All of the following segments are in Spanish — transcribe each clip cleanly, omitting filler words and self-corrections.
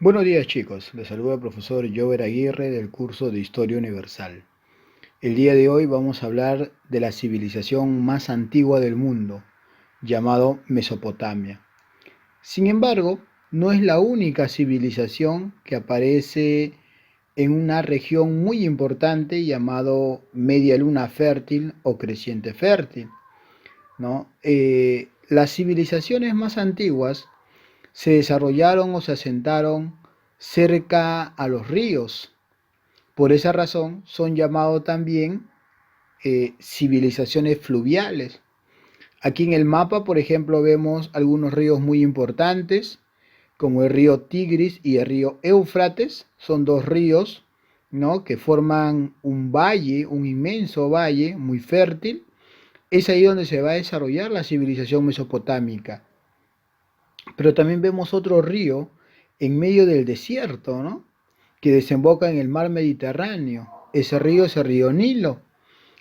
Buenos días chicos, les saluda el profesor Jover Aguirre del curso de Historia Universal. El día de hoy vamos a hablar de la civilización más antigua del mundo, llamado Mesopotamia. Sin embargo, no es la única civilización que aparece en una región muy importante llamado Media Luna Fértil o Creciente Fértil, ¿no? Las civilizaciones más antiguas se desarrollaron o se asentaron cerca a los ríos. Por esa razón son llamados también civilizaciones fluviales. Aquí en el mapa, por ejemplo, vemos algunos ríos muy importantes, como el río Tigris y el río Éufrates. Son dos ríos, ¿no?, que forman un valle, un inmenso valle muy fértil. Es ahí donde se va a desarrollar la civilización mesopotámica. Pero también vemos otro río en medio del desierto, ¿no?, que desemboca en el mar Mediterráneo. Ese río es el río Nilo,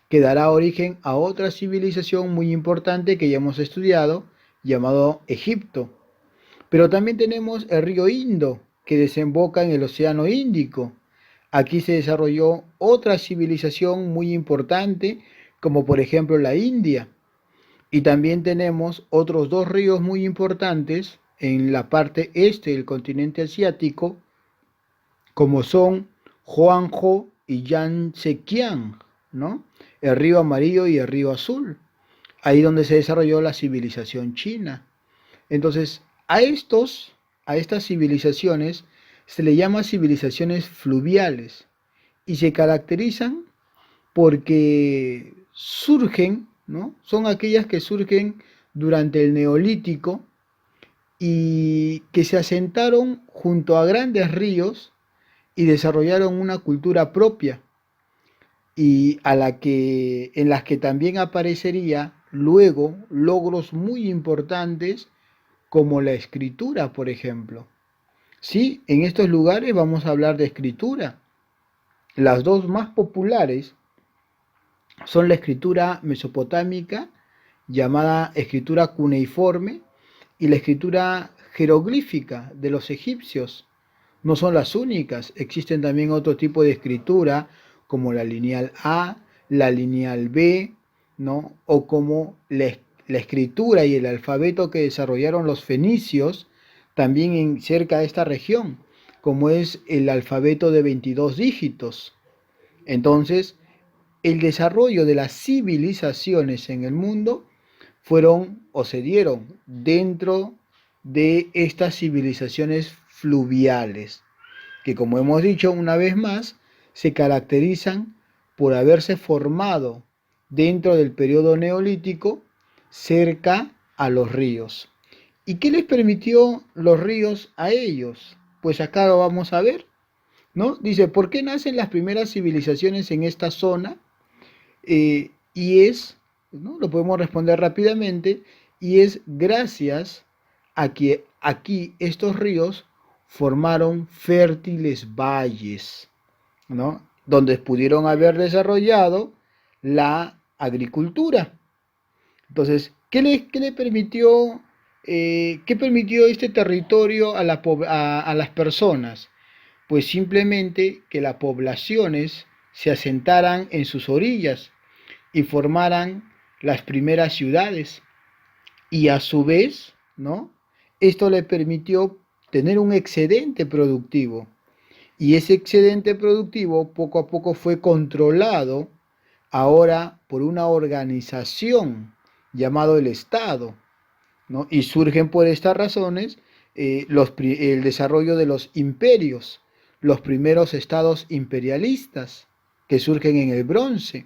que dará origen a otra civilización muy importante que ya hemos estudiado, llamado Egipto. Pero también tenemos el río Indo, que desemboca en el Océano Índico. Aquí se desarrolló otra civilización muy importante, como por ejemplo la India. Y también tenemos otros dos ríos muy importantes en la parte este del continente asiático, como son Huangho y Yangtze-Kiang, ¿no?, el río amarillo y el río azul, ahí donde se desarrolló la civilización china. Entonces, a estas civilizaciones se le llama civilizaciones fluviales y se caracterizan porque surgen, ¿no? Son aquellas que surgen durante el Neolítico y que se asentaron junto a grandes ríos y desarrollaron una cultura propia y en las que también aparecería luego logros muy importantes como la escritura, por ejemplo. Sí, en estos lugares vamos a hablar de escritura. Las dos más populares son la escritura mesopotámica, llamada escritura cuneiforme, y la escritura jeroglífica de los egipcios. No son las únicas, existen también otro tipo de escritura, como la lineal A, la lineal B, ¿no?, o como la escritura y el alfabeto que desarrollaron los fenicios también en cerca de esta región, como es el alfabeto de 22 dígitos. Entonces, el desarrollo de las civilizaciones en el mundo fueron o se dieron dentro de estas civilizaciones fluviales, que como hemos dicho una vez más, se caracterizan por haberse formado dentro del periodo neolítico cerca a los ríos. ¿Y qué les permitió los ríos a ellos? Pues acá lo vamos a ver, ¿no? Dice, ¿por qué nacen las primeras civilizaciones en esta zona? Y es, ¿no?, lo podemos responder rápidamente, y es gracias a que aquí estos ríos formaron fértiles valles, ¿no?, donde pudieron haber desarrollado la agricultura. Entonces, qué le permitió, qué permitió este territorio a las personas? Pues simplemente que las poblaciones se asentaran en sus orillas y formaran las primeras ciudades. Y a su vez, ¿no?, esto le permitió tener un excedente productivo. Y ese excedente productivo poco a poco fue controlado ahora por una organización llamado el Estado, ¿no? Y surgen por estas razones el desarrollo de los imperios, los primeros estados imperialistas que surgen en el bronce.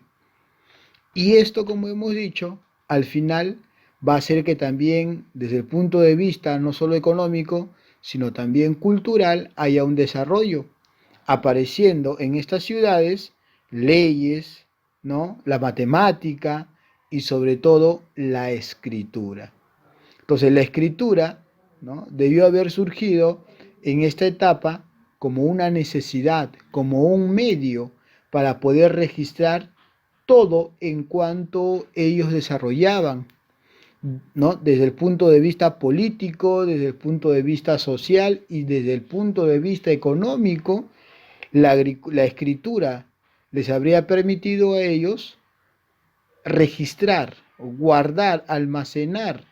Y esto, como hemos dicho, al final va a hacer que también desde el punto de vista no solo económico, sino también cultural, haya un desarrollo, apareciendo en estas ciudades leyes, ¿no?, la matemática y sobre todo la escritura. Entonces la escritura, ¿no?, debió haber surgido en esta etapa como una necesidad, como un medio para poder registrar todo en cuanto ellos desarrollaban. ¿no? Desde el punto de vista político, desde el punto de vista social y desde el punto de vista económico, la escritura les habría permitido a ellos registrar, guardar, almacenar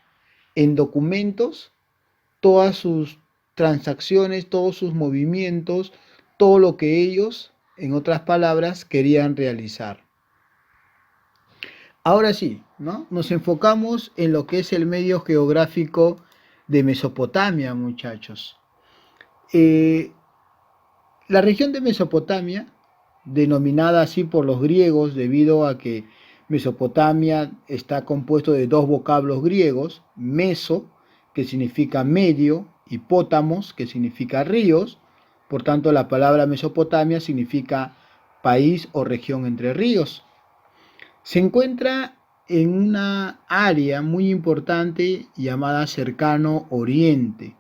en documentos todas sus transacciones, todos sus movimientos, todo lo que ellos, en otras palabras, querían realizar. Ahora sí, ¿no? Nos enfocamos en lo que es el medio geográfico de Mesopotamia, muchachos. Eh, la región de Mesopotamia, denominada así por los griegos debido a que Mesopotamia está compuesto de dos vocablos griegos, meso, que significa medio, y pótamos, que significa ríos. Por tanto, la palabra Mesopotamia significa país o región entre ríos. Se encuentra en una área muy importante llamada Cercano Oriente.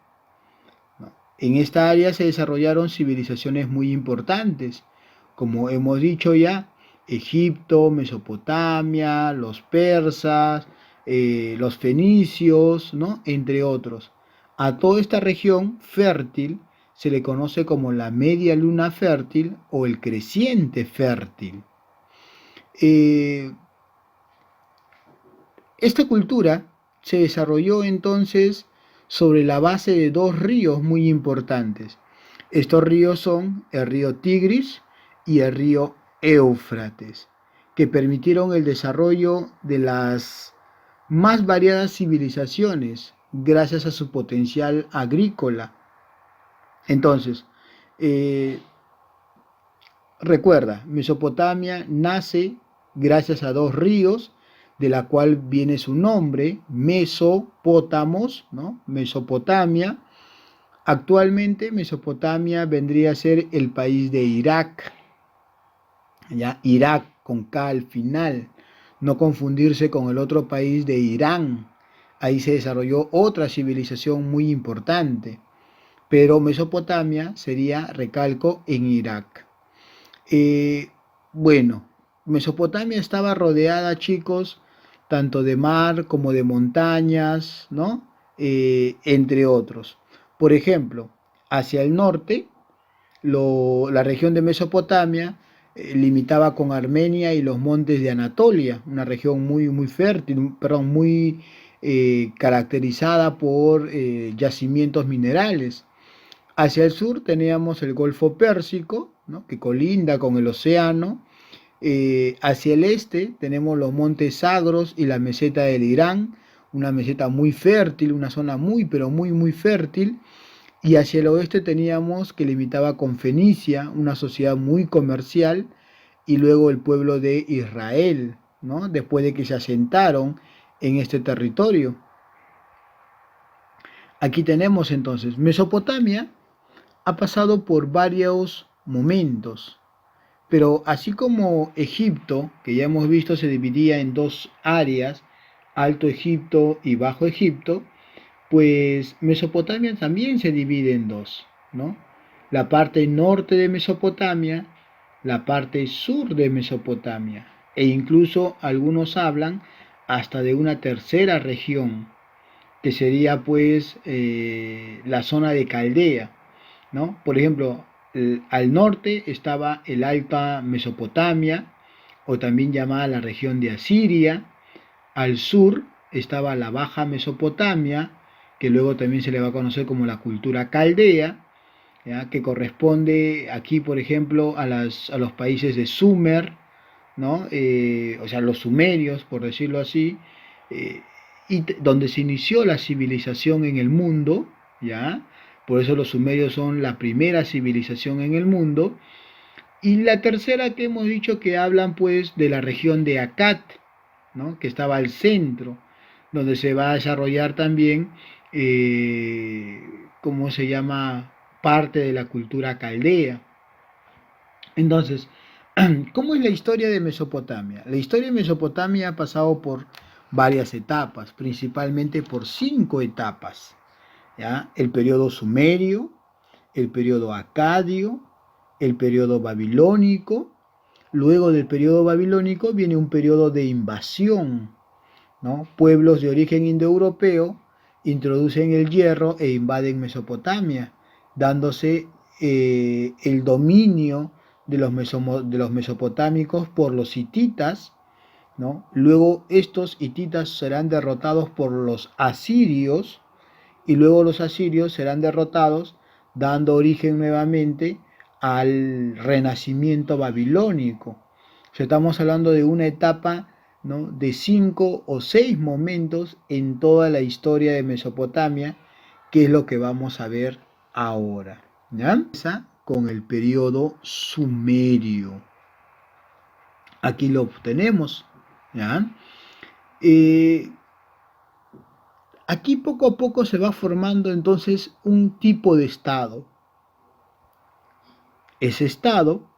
En esta área se desarrollaron civilizaciones muy importantes, como hemos dicho ya, Egipto, Mesopotamia, los persas, los fenicios, ¿no? Entre otros. A toda esta región fértil se le conoce como la media luna fértil o el creciente fértil. Eh, Esta cultura se desarrolló entonces sobre la base de dos ríos muy importantes. Estos ríos son el río Tigris y el río Éufrates, que permitieron el desarrollo de las más variadas civilizaciones gracias a su potencial agrícola. Entonces, eh, recuerda, Mesopotamia nace gracias a dos ríos, de la cual viene su nombre, Mesopótamos, ¿no? Mesopotamia. Actualmente Mesopotamia vendría a ser el país de Irak, ¿ya? Irak con K al final, no confundirse con el otro país de Irán. Ahí se desarrolló otra civilización muy importante, pero Mesopotamia sería, recalco, en Irak. Eh, bueno, Mesopotamia estaba rodeada, chicos, tanto de mar como de montañas, ¿no? Entre otros. Por ejemplo, hacia el norte, la región de Mesopotamia limitaba con Armenia y los montes de Anatolia, una región muy, muy fértil, perdón, muy caracterizada por yacimientos minerales. Hacia el sur teníamos el Golfo Pérsico, ¿no? Que colinda con el océano. Hacia el este tenemos los montes Sagros y la meseta del Irán, una meseta muy fértil, una zona muy, pero muy, muy fértil. Y hacia el oeste teníamos que limitaba con Fenicia, una sociedad muy comercial, y luego el pueblo de Israel, ¿no? Después de que se asentaron en este territorio. Aquí tenemos entonces Mesopotamia, ha pasado por varios momentos, pero así como Egipto, que ya hemos visto se dividía en dos áreas, Alto Egipto y Bajo Egipto, pues Mesopotamia también se divide en dos, ¿no? La parte norte de Mesopotamia, la parte sur de Mesopotamia, e incluso algunos hablan hasta de una tercera región, que sería pues la zona de Caldea, ¿no? Por ejemplo, al norte estaba el Alta Mesopotamia, o también llamada la región de Asiria. Al sur estaba la Baja Mesopotamia, que luego también se le va a conocer como la cultura caldea, ¿ya? Que corresponde aquí, por ejemplo, a los países de Sumer, ¿no? O sea, los sumerios, por decirlo así, eh, y donde se inició la civilización en el mundo, ¿ya? Por eso los sumerios son la primera civilización en el mundo. Y la tercera que hemos dicho que hablan pues de la región de Akkad, ¿no? Que estaba al centro, donde se va a desarrollar también, ¿cómo se llama? Parte de la cultura caldea. Entonces, ¿cómo es la historia de Mesopotamia? La historia de Mesopotamia ha pasado por varias etapas, principalmente por cinco etapas. ¿Ya? El periodo sumerio, el periodo acadio, el periodo babilónico. Luego del periodo babilónico viene un periodo de invasión, ¿no? Pueblos de origen indoeuropeo introducen el hierro e invaden Mesopotamia, dándose el dominio de los mesopotámicos por los hititas, ¿no? Luego estos hititas serán derrotados por los asirios y luego los asirios serán derrotados, dando origen nuevamente al renacimiento babilónico. O sea, estamos hablando de una etapa, ¿no?, de 5 o 6 momentos en toda la historia de Mesopotamia, que es lo que vamos a ver ahora. ¿Ya? Empieza con el periodo sumerio. Aquí lo tenemos. ¿Ya? Aquí poco a poco se va formando entonces un tipo de estado. Ese estado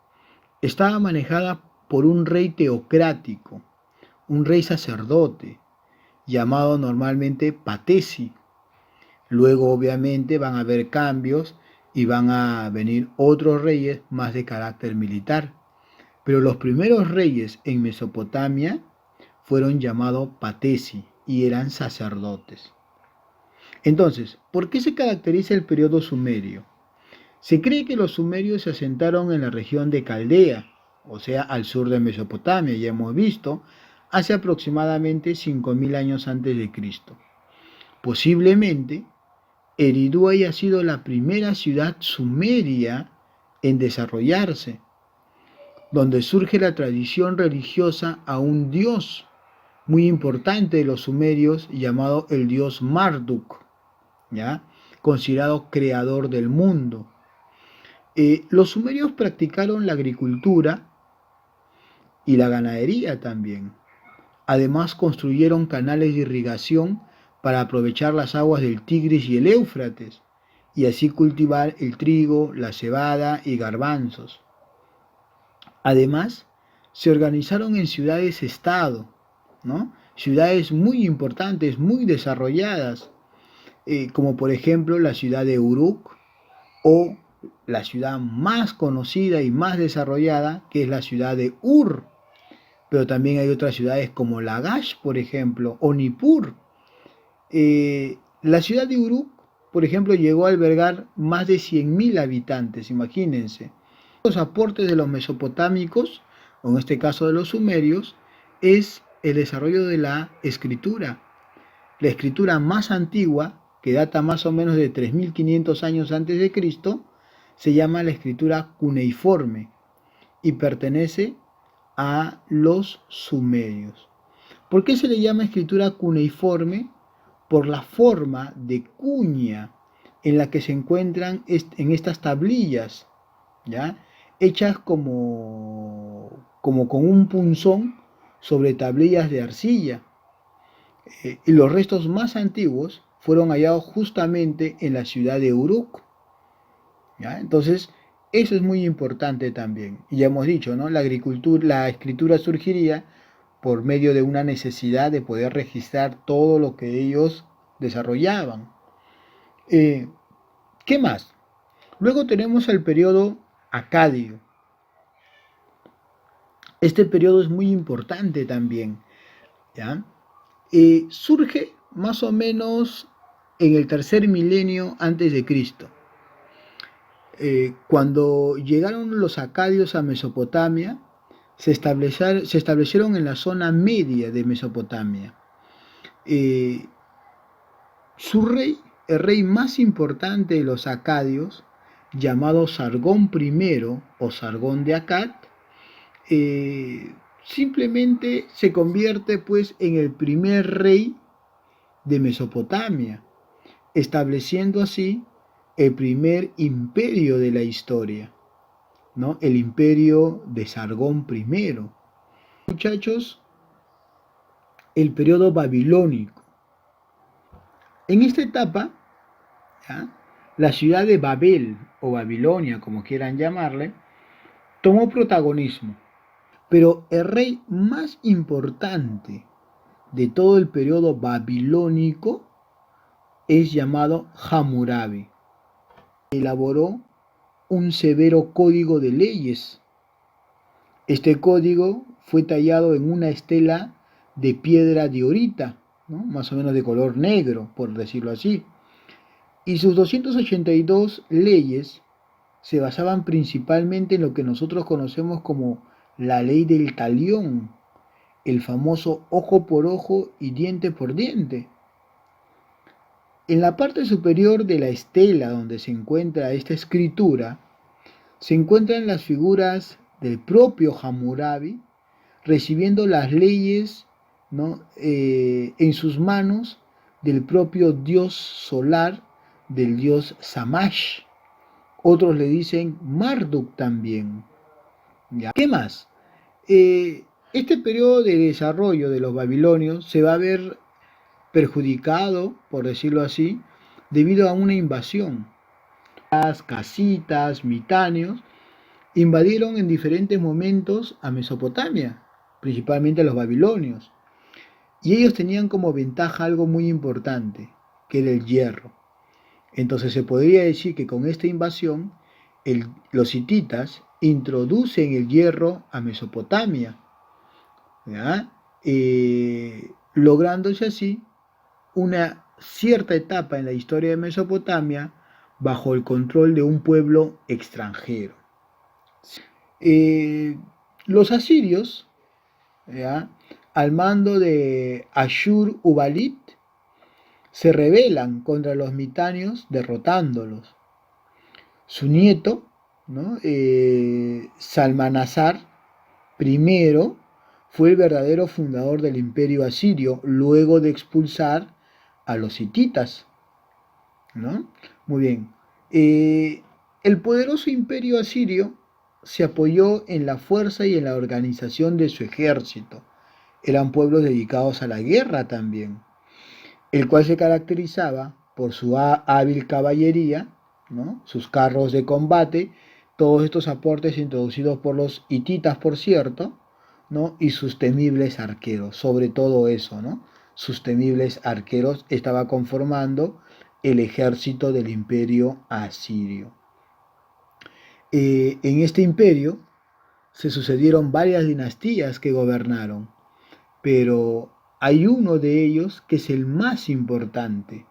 estaba manejada por un rey teocrático, un rey sacerdote, llamado normalmente Patesi. Luego obviamente van a haber cambios y van a venir otros reyes más de carácter militar. Pero los primeros reyes en Mesopotamia fueron llamados Patesi y eran sacerdotes. Entonces, ¿por qué se caracteriza el periodo sumerio? Se cree que los sumerios se asentaron en la región de Caldea, o sea, al sur de Mesopotamia, ya hemos visto, hace aproximadamente 5000 años antes de Cristo. Posiblemente, Eridu haya sido la primera ciudad sumeria en desarrollarse, donde surge la tradición religiosa a un dios muy importante de los sumerios llamado el dios Marduk, ¿ya?, considerado creador del mundo. Los sumerios practicaron la agricultura y la ganadería también. Además construyeron canales de irrigación para aprovechar las aguas del Tigris y el Éufrates y así cultivar el trigo, la cebada y garbanzos. Además, se organizaron en ciudades-estado, ¿no? Ciudades muy importantes, muy desarrolladas, como por ejemplo la ciudad de Uruk o la ciudad más conocida y más desarrollada, que es la ciudad de Ur. Pero también hay otras ciudades como Lagash, por ejemplo, o Nippur. La ciudad de Uruk, por ejemplo, llegó a albergar más de 100.000 habitantes, imagínense. Los aportes de los mesopotámicos, o en este caso de los sumerios, es el desarrollo de la escritura. La escritura más antigua, que data más o menos de 3500 años antes de Cristo, se llama la escritura cuneiforme y pertenece a los sumerios. ¿Por qué se le llama escritura cuneiforme? Por la forma de cuña en la que se encuentran en estas tablillas, ¿ya?, hechas como con un punzón sobre tablillas de arcilla. Y los restos más antiguos fueron hallados justamente en la ciudad de Uruk, ¿ya? Entonces, eso es muy importante también. Y ya hemos dicho, ¿no?, la escritura surgiría por medio de una necesidad de poder registrar todo lo que ellos desarrollaban. ¿Qué más? Luego tenemos el periodo acadio. Este periodo es muy importante también, ¿ya? Surge más o menos en el tercer milenio antes de Cristo. Cuando llegaron los acadios a Mesopotamia, se establecieron en la zona media de Mesopotamia. Su rey, el rey más importante de los acadios, llamado Sargón I o Sargón de Akkad, simplemente se convierte pues en el primer rey de Mesopotamia, estableciendo así el primer imperio de la historia, ¿no?, el imperio de Sargón I. Muchachos, el periodo babilónico. En esta etapa, ¿ya?, la ciudad de Babel o Babilonia, como quieran llamarle, tomó protagonismo. Pero el rey más importante de todo el periodo babilónico es llamado Hammurabi. Elaboró un severo código de leyes. Este código fue tallado en una estela de piedra diorita, ¿no? Más o menos de color negro, por decirlo así. Y sus 282 leyes se basaban principalmente en lo que nosotros conocemos como la ley del talión, el famoso ojo por ojo y diente por diente. En la parte superior de la estela donde se encuentra esta escritura, se encuentran las figuras del propio Hammurabi recibiendo las leyes, ¿no? En sus manos del propio dios solar, del dios Samash. Otros le dicen Marduk también. ¿Ya? ¿Qué más? Este periodo de desarrollo de los babilonios se va a ver perjudicado, por decirlo así, debido a una invasión. Las casitas, mitáneos, invadieron en diferentes momentos a Mesopotamia, principalmente a los babilonios. Y ellos tenían como ventaja algo muy importante, que era el hierro. Entonces se podría decir que con esta invasión los hititas introducen el hierro a Mesopotamia, ¿ya? Lográndose así una cierta etapa en la historia de Mesopotamia bajo el control de un pueblo extranjero. Eh, los asirios, ¿ya?, al mando de Ashur-uballit, se rebelan contra los mitáneos derrotándolos. Su nieto, ¿no?, Salmanasar I fue el verdadero fundador del imperio asirio luego de expulsar a los hititas, ¿no? Muy bien. El poderoso imperio asirio se apoyó en la fuerza y en la organización de su ejército. Eran pueblos dedicados a la guerra también, el cual se caracterizaba por su hábil caballería, ¿no?, sus carros de combate, todos estos aportes introducidos por los hititas, por cierto, ¿no?, y sus temibles arqueros, sobre todo eso, ¿no? Sus temibles arqueros estaba conformando el ejército del imperio asirio. En este imperio se sucedieron varias dinastías que gobernaron, pero hay uno de ellos que es el más importante,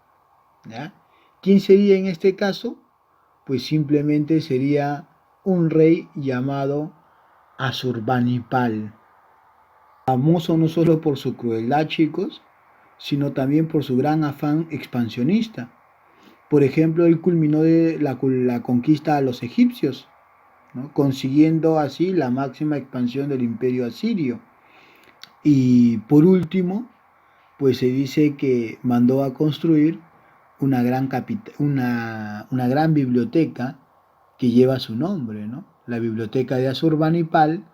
¿ya? ¿Quién sería en este caso? Pues simplemente sería un rey llamado Asurbanipal, famoso no solo por su crueldad, chicos, sino también por su gran afán expansionista. Por ejemplo, él culminó la conquista a los egipcios, ¿no?, consiguiendo así la máxima expansión del imperio asirio. Y por último, pues se dice que mandó a construir una gran biblioteca que lleva su nombre, ¿no? La biblioteca de Asurbanipal,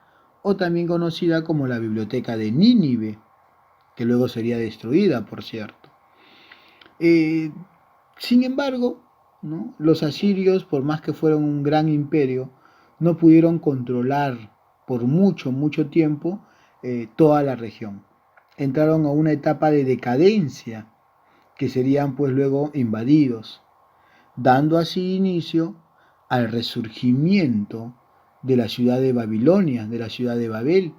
o también conocida como la biblioteca de Nínive, que luego sería destruida, por cierto. Eh, Sin embargo, ¿no?, los asirios, por más que fueron un gran imperio, no pudieron controlar por mucho, mucho tiempo toda la región. Entraron a una etapa de decadencia, que serían pues luego invadidos, dando así inicio al resurgimiento de la ciudad de Babilonia, de la ciudad de Babel.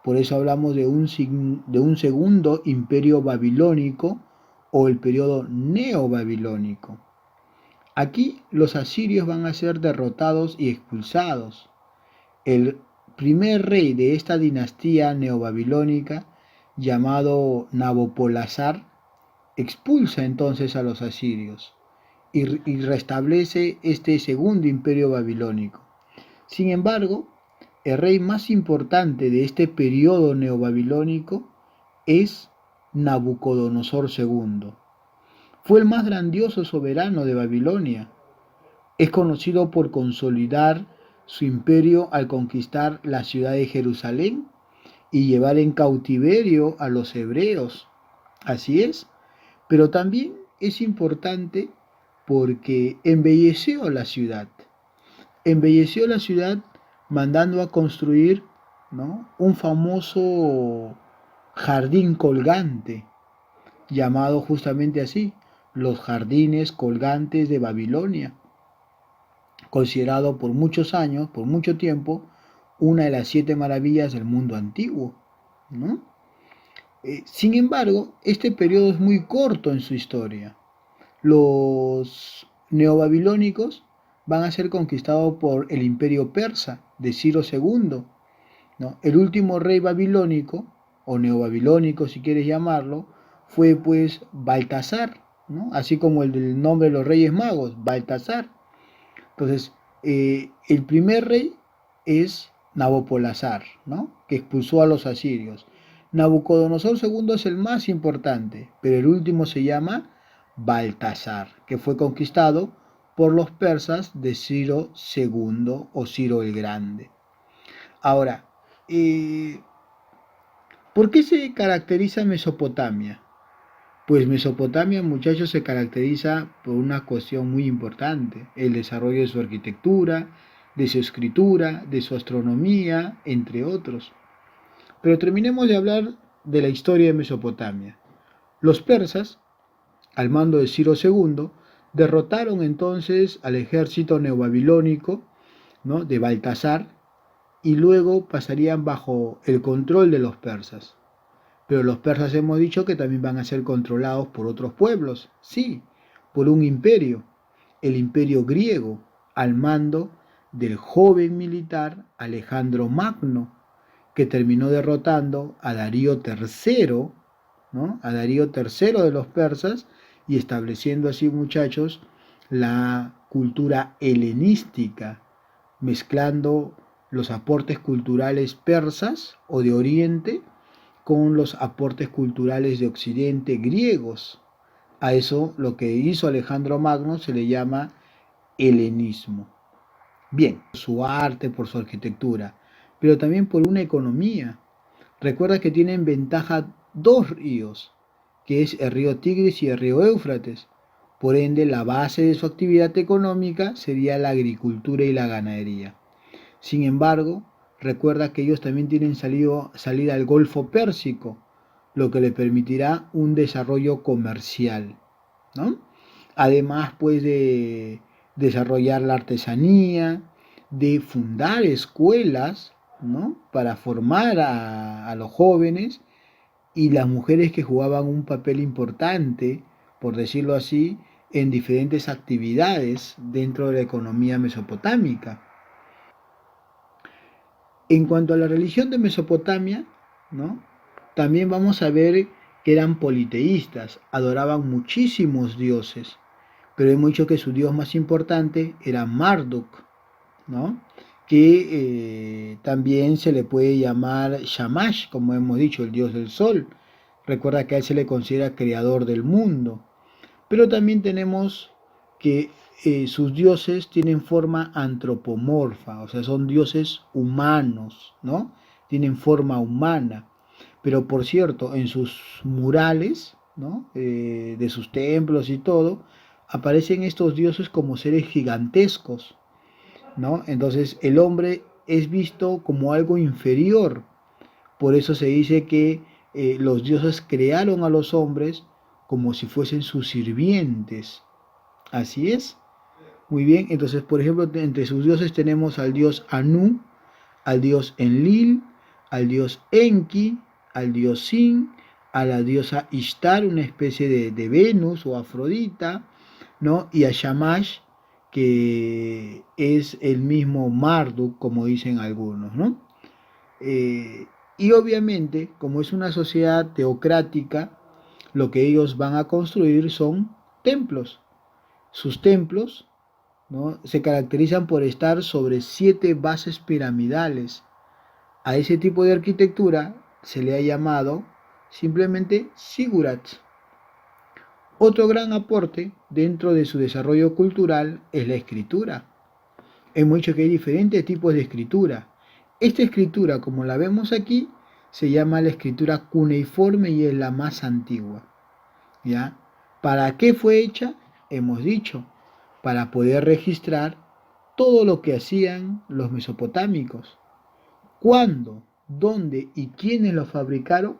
Por eso hablamos de un segundo imperio babilónico o el periodo neobabilónico. Aquí los asirios van a ser derrotados y expulsados. El primer rey de esta dinastía neobabilónica, llamado Nabopolassar, expulsa entonces a los asirios y restablece este segundo imperio babilónico. Sin embargo, el rey más importante de este periodo neobabilónico es Nabucodonosor II. Fue el más grandioso soberano de Babilonia. Es conocido por consolidar su imperio al conquistar la ciudad de Jerusalén y llevar en cautiverio a los hebreos. Así es, pero también es importante porque embelleció la ciudad. Embelleció la ciudad mandando a construir, ¿no?, un famoso jardín colgante, llamado justamente así, los jardines colgantes de Babilonia, considerado por muchos años, por mucho tiempo, una de las 7 maravillas del mundo antiguo, ¿no? Sin embargo, este periodo es muy corto en su historia. Los neobabilónicos van a ser conquistados por el imperio persa de Ciro II, ¿no? El último rey babilónico, o neobabilónico si quieres llamarlo, fue pues Baltasar, ¿no? Así como el del nombre de los reyes magos, Baltasar. Entonces, el primer rey es Nabopolassar, ¿no? Que expulsó a los asirios. Nabucodonosor II es el más importante, pero el último se llama Baltasar, que fue conquistado por los persas de Ciro II o Ciro el Grande. Ahora, eh, ¿por qué se caracteriza Mesopotamia? Pues Mesopotamia, muchachos, se caracteriza por una cuestión muy importante, el desarrollo de su arquitectura, de su escritura, de su astronomía, entre otros. Pero terminemos de hablar de la historia de Mesopotamia. Los persas, al mando de Ciro II, derrotaron entonces al ejército neobabilónico, ¿no?, de Baltasar, y luego pasarían bajo el control de los persas. Pero los persas hemos dicho que también van a ser controlados por otros pueblos, sí, por un imperio, el imperio griego, al mando del joven militar Alejandro Magno, que terminó derrotando a Darío III, ¿no? A Darío III de los persas y estableciendo así, muchachos, la cultura helenística, mezclando los aportes culturales persas o de Oriente con los aportes culturales de Occidente griegos. A eso lo que hizo Alejandro Magno se le llama helenismo. Bien, por su arte, por su arquitectura, pero también por una economía. Recuerda que tienen ventaja dos ríos, que es el río Tigris y el río Éufrates. Por ende, la base de su actividad económica sería la agricultura y la ganadería. Sin embargo, recuerda que ellos también tienen salida al Golfo Pérsico, lo que le permitirá un desarrollo comercial, ¿no? Además, pues, de desarrollar la artesanía, de fundar escuelas, ¿no?, para formar a los jóvenes y las mujeres que jugaban un papel importante, por decirlo así, en diferentes actividades dentro de la economía mesopotámica. En cuanto a la religión de Mesopotamia, ¿no?, también vamos a ver que eran politeístas, adoraban muchísimos dioses, pero hemos dicho que su dios más importante era Marduk, ¿no?, que también se le puede llamar Shamash, como hemos dicho, el dios del sol. Recuerda que a él se le considera creador del mundo. Pero también tenemos que sus dioses tienen forma antropomorfa, o sea, son dioses humanos, ¿no? Tienen forma humana. Pero por cierto, en sus murales, ¿no?, de sus templos y todo, aparecen estos dioses como seres gigantescos, ¿no? Entonces el hombre es visto como algo inferior. Por eso se dice que los dioses crearon a los hombres como si fuesen sus sirvientes. Así es. Muy bien. Entonces, por ejemplo, entre sus dioses tenemos al dios Anu, al dios Enlil, al dios Enki, al dios Sin, a la diosa Ishtar, una especie de Venus o Afrodita, ¿no? Y a Shamash, que es el mismo Marduk, como dicen algunos, ¿no? Y obviamente, como es una sociedad teocrática, lo que ellos van a construir son templos. Sus templos, ¿no?, se caracterizan por estar sobre 7 bases piramidales. A ese tipo de arquitectura se le ha llamado simplemente zigurats. Otro gran aporte dentro de su desarrollo cultural es la escritura. Hemos dicho que hay diferentes tipos de escritura. Esta escritura, como la vemos aquí, se llama la escritura cuneiforme y es la más antigua, ¿ya? ¿Para qué fue hecha? Hemos dicho, para poder registrar todo lo que hacían los mesopotámicos. ¿Cuándo, dónde y quiénes lo fabricaron?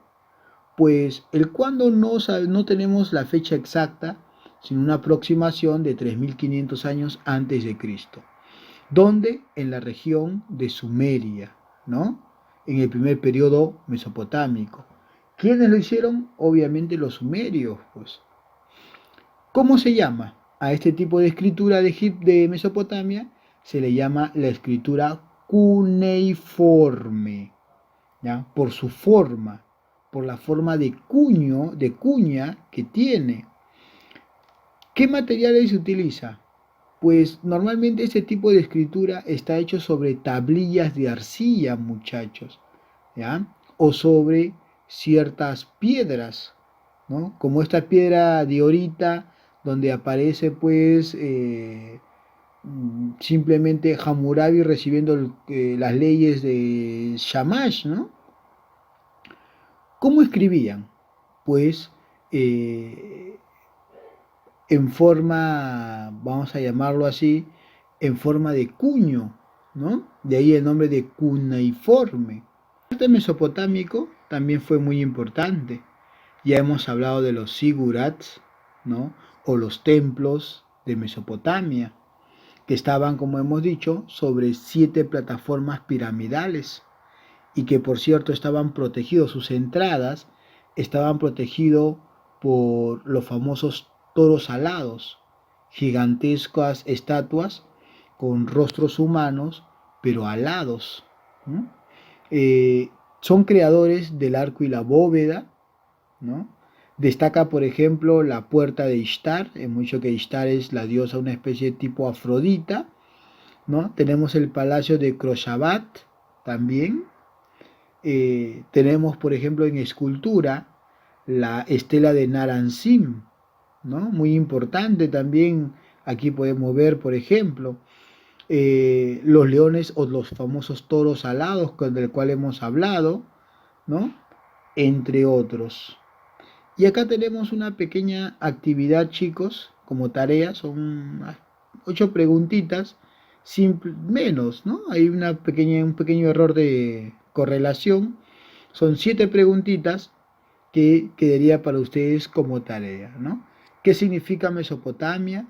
Pues el cuándo no tenemos la fecha exacta, sino una aproximación de 3500 años antes de Cristo. ¿Dónde? En la región de Sumeria, ¿no? En el primer periodo mesopotámico. ¿Quiénes lo hicieron? Obviamente los sumerios, pues. ¿Cómo se llama? A este tipo de escritura de Mesopotamia se le llama la escritura cuneiforme, ¿ya? Por su forma, por la forma de cuño, de cuña que tiene. ¿Qué materiales se utiliza? Pues normalmente este tipo de escritura está hecho sobre tablillas de arcilla, muchachos, ¿ya? O sobre ciertas piedras, ¿no? Como esta piedra de ahorita, donde aparece pues simplemente Hammurabi recibiendo las leyes de Shamash, ¿no? ¿Cómo escribían? Pues eh, en forma, vamos a llamarlo así, en forma de cuño, ¿no? De ahí el nombre de cuneiforme. El arte mesopotámico también fue muy importante. Ya hemos hablado de los sigurats, ¿no? O los templos de Mesopotamia, que estaban, como hemos dicho, sobre 7 plataformas piramidales y que por cierto estaban protegidos, sus entradas estaban protegidos por los famosos toros alados, gigantescas estatuas con rostros humanos, pero alados, ¿no? Son creadores del arco y la bóveda, ¿no? Destaca, por ejemplo, la puerta de Ishtar, hemos dicho que Ishtar es la diosa, una especie de tipo Afrodita, ¿no? Tenemos el palacio de Khoshabat también. Tenemos, por ejemplo, en escultura la estela de Naransim, ¿no? Muy importante también. Aquí podemos ver, por ejemplo, los leones o los famosos toros alados del cual hemos hablado, ¿no? Entre otros. Y acá tenemos una pequeña actividad, chicos, como tarea, son 8 preguntitas, menos, ¿no? Hay un pequeño error de correlación. Son 7 preguntitas que quedaría para ustedes como tarea, ¿no? ¿Qué significa Mesopotamia?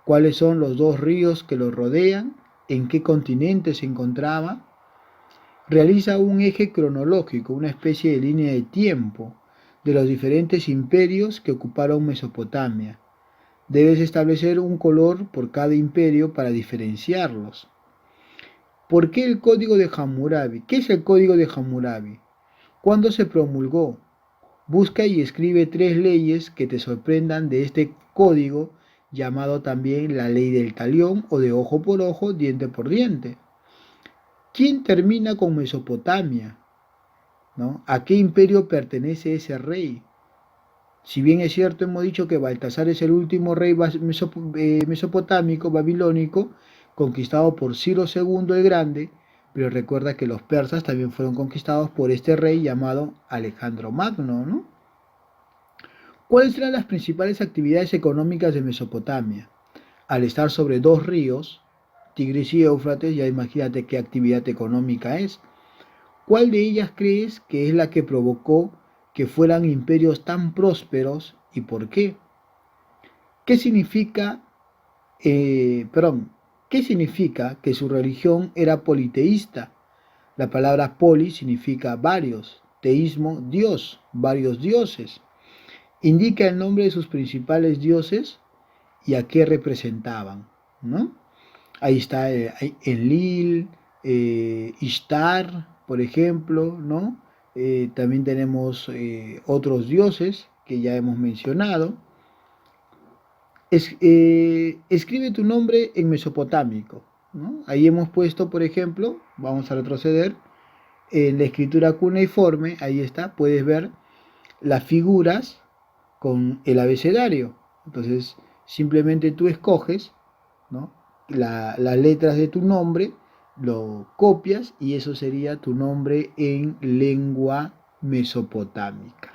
¿Cuáles son los 2 ríos que lo rodean? ¿En qué continente se encontraba? Realiza un eje cronológico, una especie de línea de tiempo de los diferentes imperios que ocuparon Mesopotamia. Debes establecer un color por cada imperio para diferenciarlos. ¿Por qué el código de Hammurabi? ¿Qué es el código de Hammurabi? ¿Cuándo se promulgó? Busca y escribe 3 leyes que te sorprendan de este código, llamado también la ley del talión o de ojo por ojo, diente por diente. ¿Quién termina con Mesopotamia? ¿No? ¿A qué imperio pertenece ese rey? Si bien es cierto, hemos dicho que Baltasar es el último rey mesopotámico, babilónico, conquistado por Ciro II el Grande, pero recuerda que los persas también fueron conquistados por este rey llamado Alejandro Magno, ¿no? ¿Cuáles eran las principales actividades económicas de Mesopotamia? Al estar sobre 2 ríos, Tigris y Éufrates, ya imagínate qué actividad económica es. ¿Cuál de ellas crees que es la que provocó que fueran imperios tan prósperos y por qué? ¿Qué significa, perdón, qué significa que su religión era politeísta? La palabra poli significa varios, teísmo, Dios, varios dioses. Indica el nombre de sus principales dioses y a qué representaban, ¿no? Ahí está Enlil, Ishtar, por ejemplo, ¿no? También tenemos otros dioses que ya hemos mencionado. Escribe tu nombre en mesopotámico, ¿no? Ahí hemos puesto, por ejemplo, vamos a retroceder, en la escritura cuneiforme, ahí está, puedes ver las figuras con el abecedario. Entonces, simplemente tú escoges, ¿no? Las letras de tu nombre, lo copias y eso sería tu nombre en lengua mesopotámica.